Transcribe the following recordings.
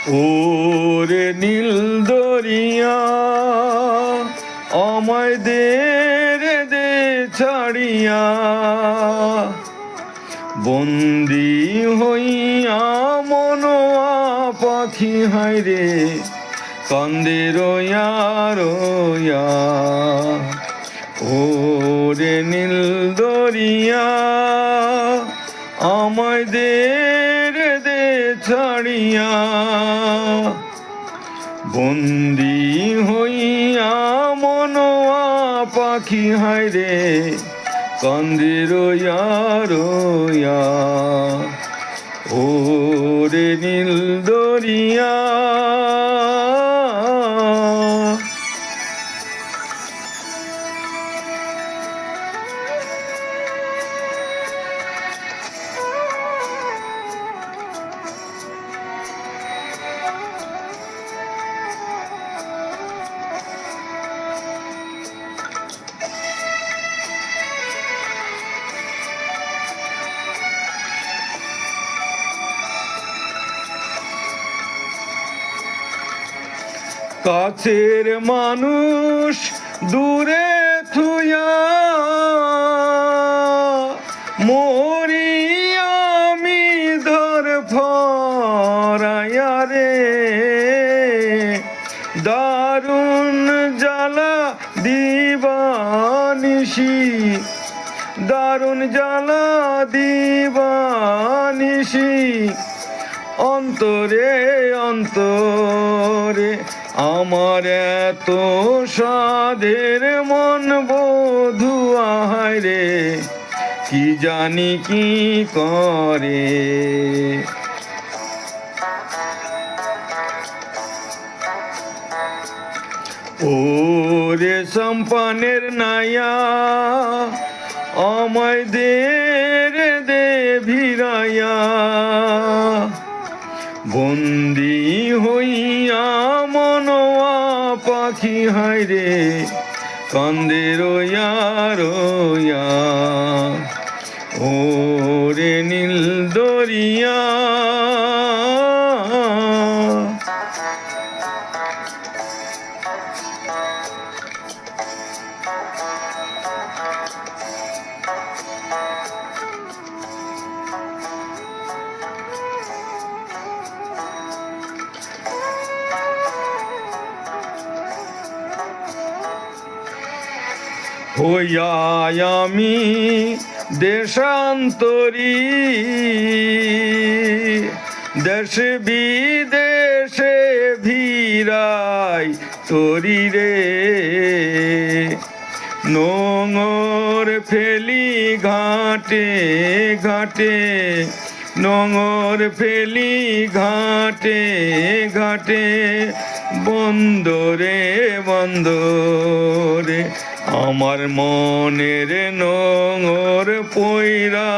ওরে নীল দরিয়া আমায় দে রে দে ছাড়িয়া, বন্দি হইয়া মনোয়া পাখি হায়রে কান্দে রইয়া রইয়া। ওরে নীল দরিয়া আমায় দে রে দে ছাড়িয়া, বন্দি হইয়া মনোয়া পাখি হায়রে কান্দে রইয়া রইয়া। ওরে নীল দরিয়া কাছের মানুষ দূরে থুয়া মরি আমি ধর ফরাইয়া রে, দারুণ জ্বালা দিবানিশি, দারুণ জ্বালা দিবানিশি, অন্তরে অন্তরে আমার এত সাধের মন বধুয়া হায়রে কি জানি কি করে। ওরে সম্পানের নাইয়া আমায় দে রে দে ভিড়াইয়া, বন্দি হইয়া মনোয়া পাখি হায়রে কান্দে রইয়া রইয়া। ওরে নীল দরিয়া হইয়া আমি দেশান্তরী, দেশে বিদেশে ভিড়াই তরি রে, নোঙর ফেলি ঘাটে ঘাটে, নোঙর ফেলি ঘাটে ঘাটে, বন্দরে বন্দরে আমার মনের নোঙর পইরা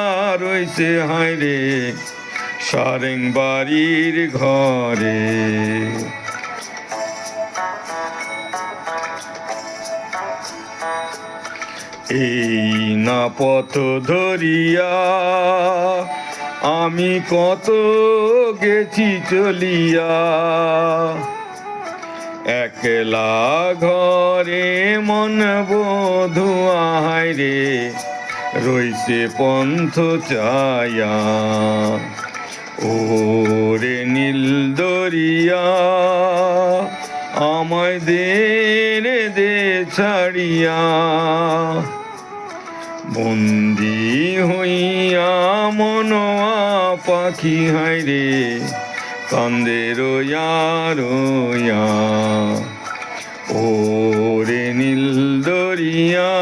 রইছে হায়রে সারেং বাড়ির ঘরে। এই না পথ ধরিয়া আমি কত গেছি চলিয়া, একলা ঘরে মন বধুয়া হায়রে রইছে পন্থ চায়া। ওরে নীল দরিয়া আমায় দে রে দে ছাড়িয়া, বন্দি হইয়া মনোয়া পাখি হায়রে কান্দে রইয়া রইয়া। ওরে নীল দরিয়া।